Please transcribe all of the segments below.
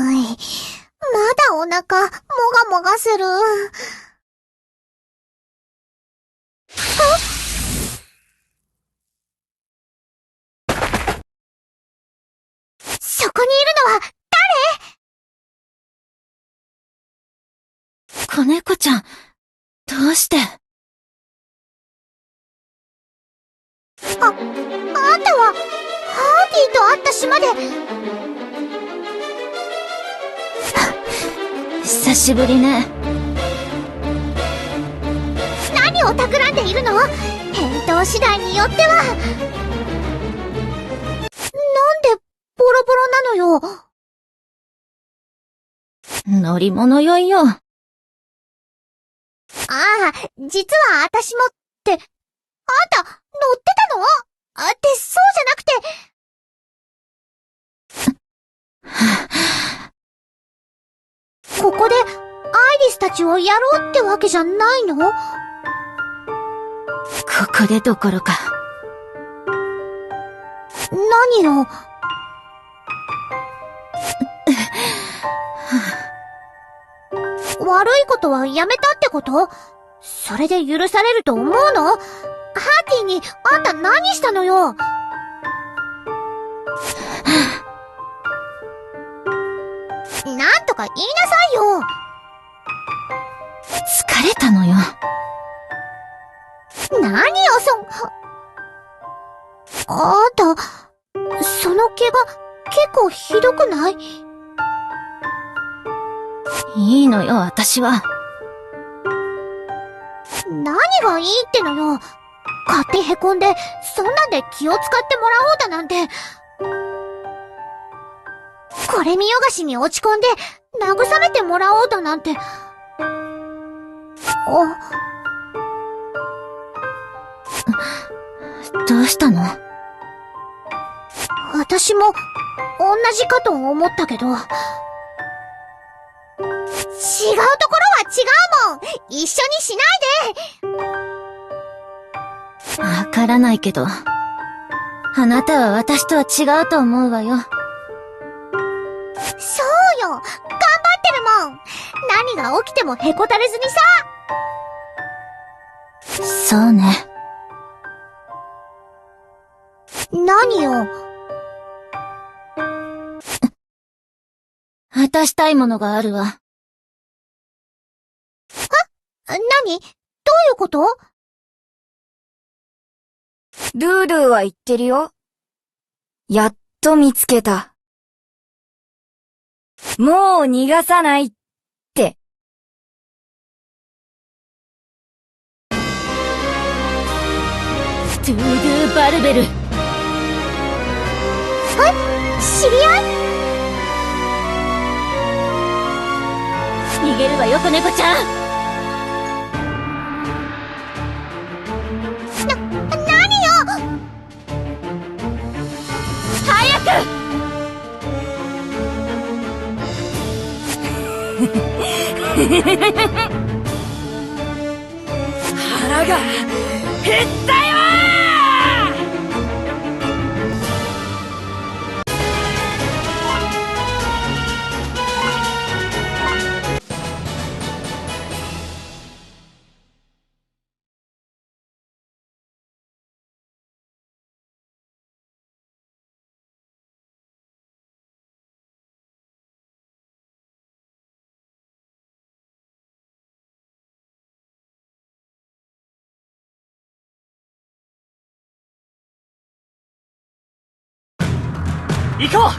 まだお腹、もがもがする。そこにいるのは子猫ちゃん、どうして？あんたは、ハーティーと会った島で。久しぶりね。何を企んでいるの？返答次第によっては。なんでボロボロなのよ。乗り物酔いよ。ああ、実は私もって、あんた乗ってたの？ってそうじゃなくて。ここでアイリスたちをやろうってわけじゃないの？ここでどころか。何よ。悪いことはやめたってこと？それで許されると思うの？ハーティーにあんた何したのよ。なんとか言いなさいよ。疲れたのよ。何よ、あんた、その怪我、結構ひどくない？いいのよ、私は。何がいいってのよ。勝手へこんで、そんなんで気を使ってもらおうだなんて。これ見よがしに落ち込んで、慰めてもらおうだなんて。どうしたの？私も、同じかと思ったけど。違うところは違うもん！一緒にしないで！わからないけど、あなたは私とは違うと思うわよ。そうよ！頑張ってるもん！何が起きてもへこたれずにさ！そうね。何よ。渡したいものがあるわ。何？どういうこと？ルールーは言ってるよ。やっと見つけた。もう逃がさないって。トゥードゥーバルベル。知り合い？逃げるわよ、子猫ちゃん。何よ！早く！腹が減ったよ行こう！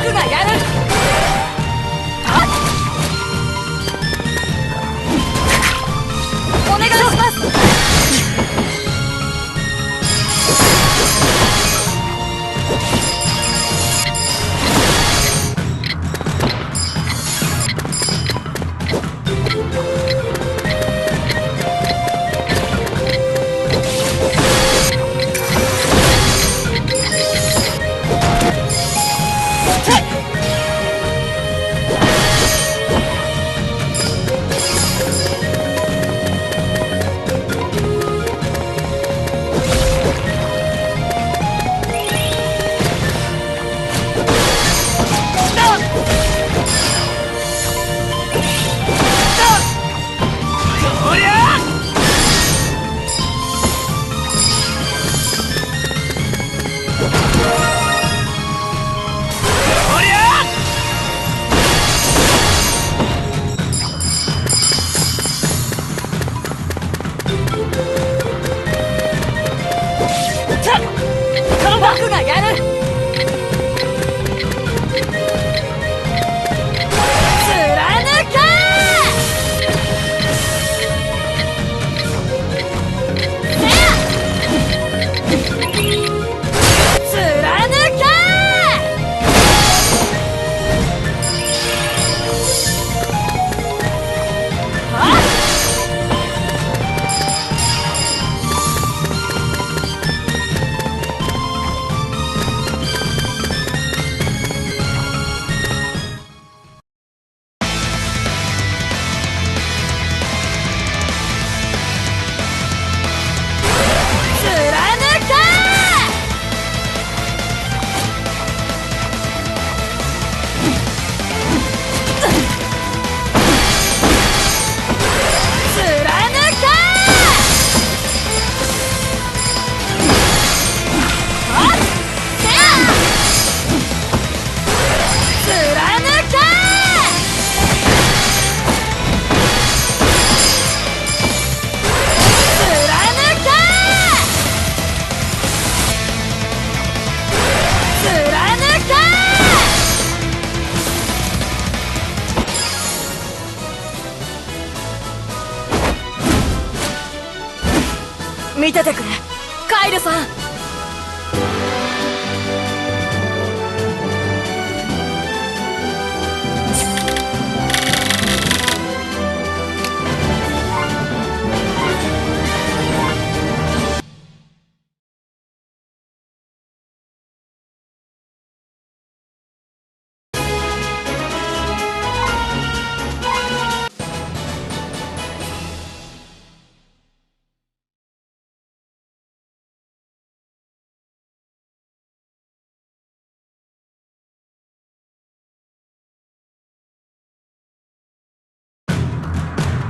僕がやる。お願いします。僕がやる。貫か見ててくれ、カイルさん。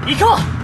行こう。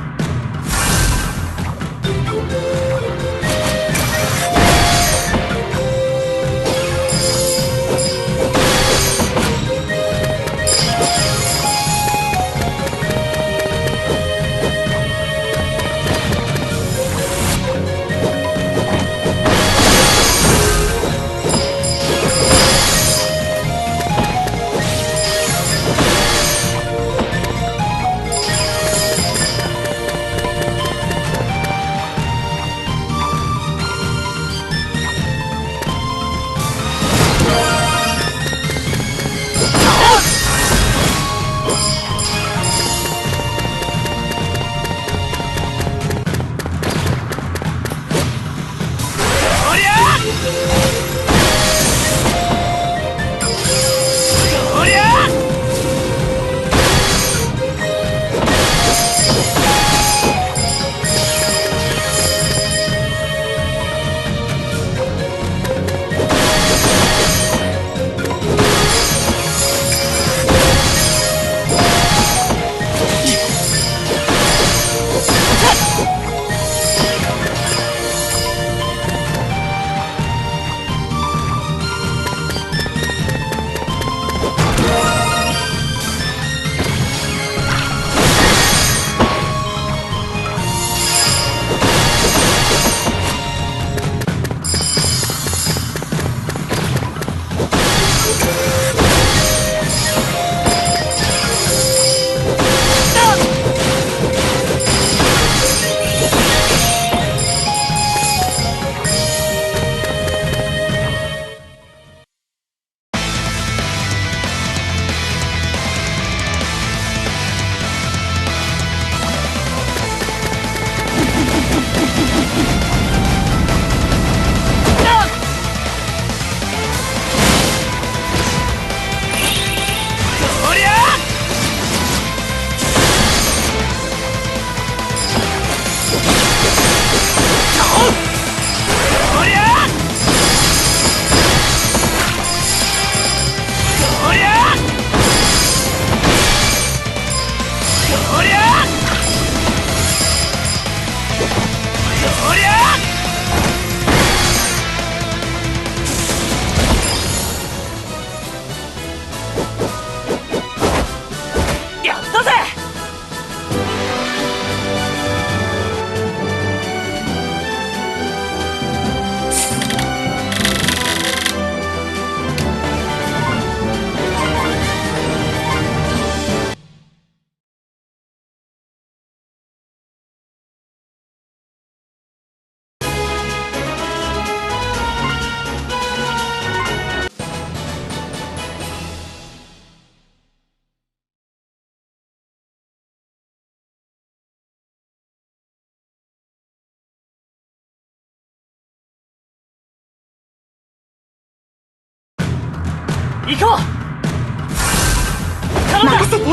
行こう。頼んだ。任せて。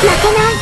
負けない。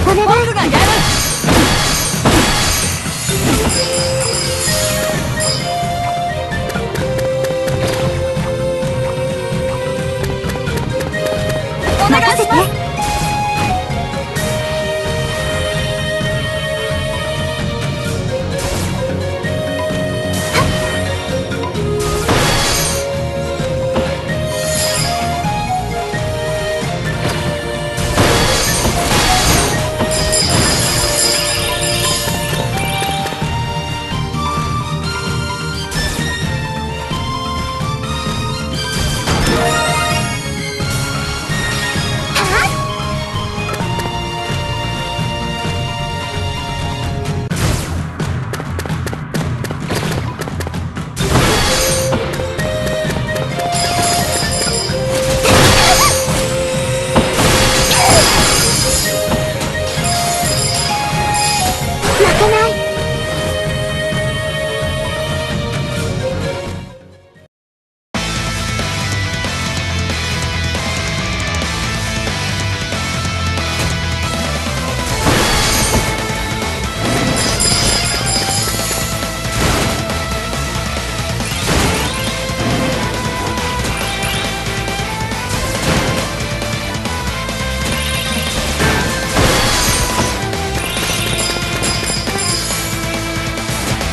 お願い。僕がやる。任せて。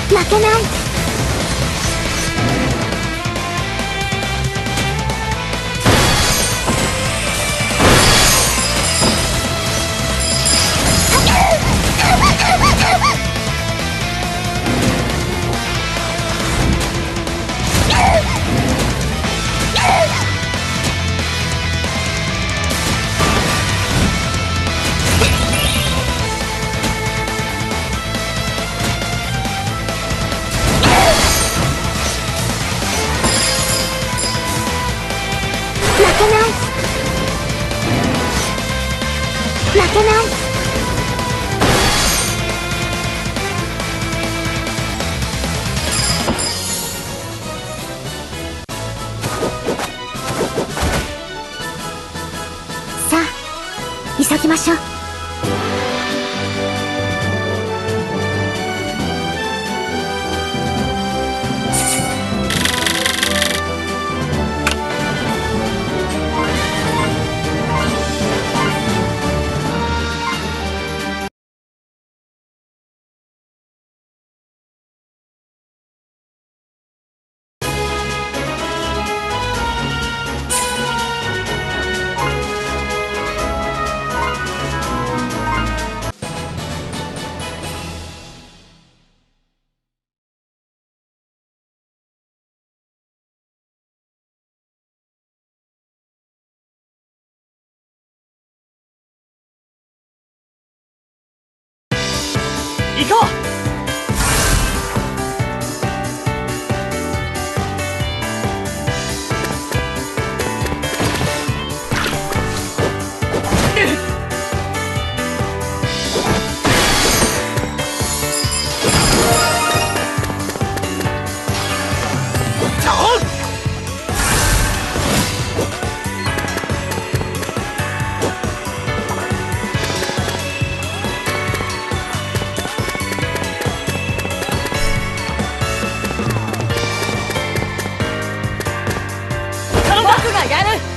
負けない。負けない。負けない。さあ、急ぎましょう。行こう。僕がやる。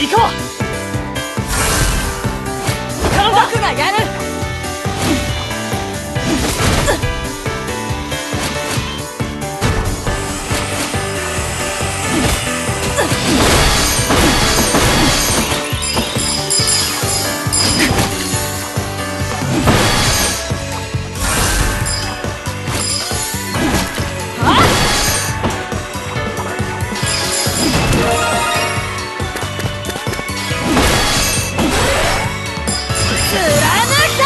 行こう。僕がやる。貫く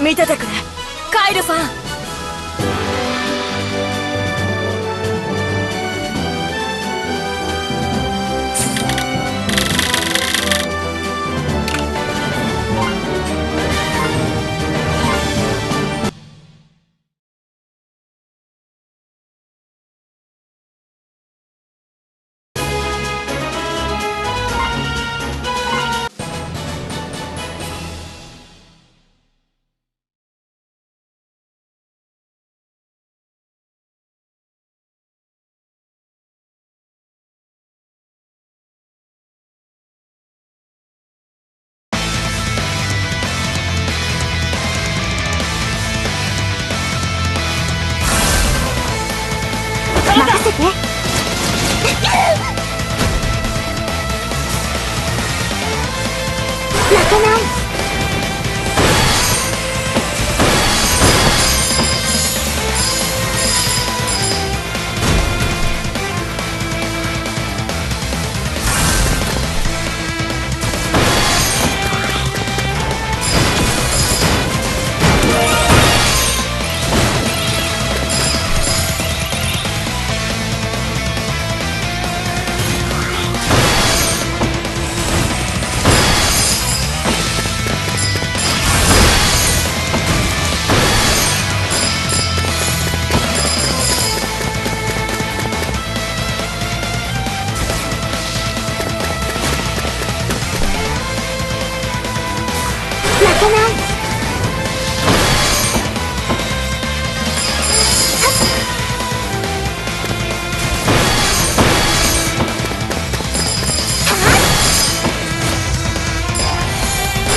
見ててくれ、カイルさん。任せて。負けない。負けない。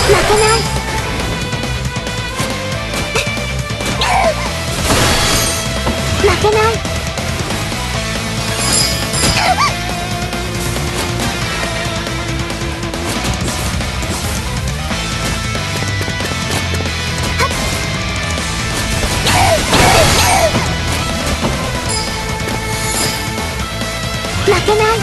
負けない。負けない。負けない。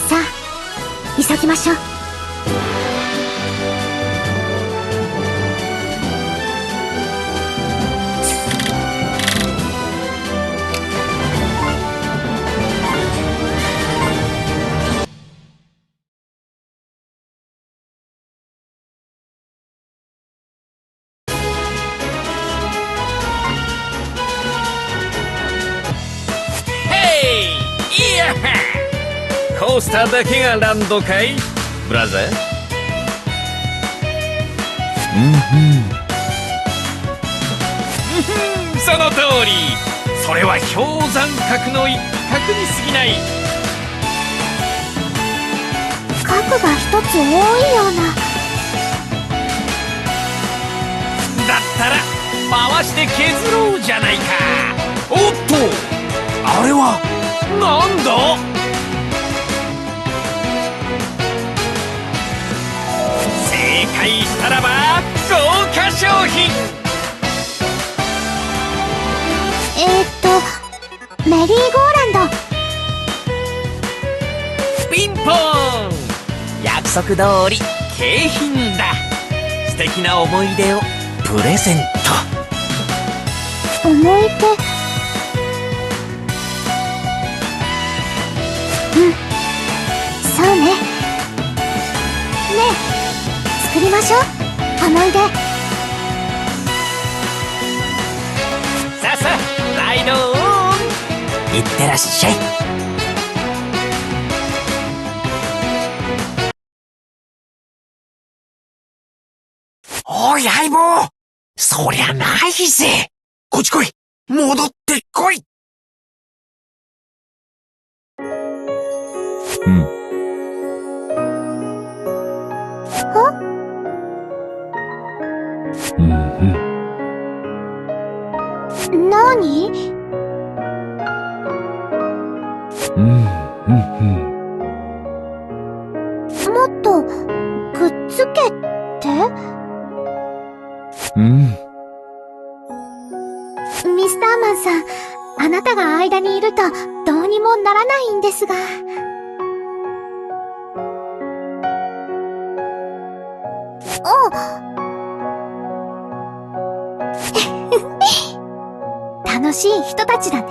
さあ、急ぎましょう。コースターだけがランドかいブラザー。その通り。それは氷山角の一角に過ぎない。角が一つ多いような。だったら回して削ろうじゃないか。おっと、あれはなんだ。正解したらば豪華商品。メリーゴーランド。ピンポーン。約束通り景品だ。素敵な思い出をプレゼント。思い出。うん、そうね。ねえ、作りましょう、思い出。さあさあ、ライドオン。いってらっしゃい。おい相棒、そりゃないぜ。こっち来い。戻ってこい。なに？もっと、くっつけて？ミスターマンさん、あなたが間にいるとどうにもならないんですが。楽しい人たちだね。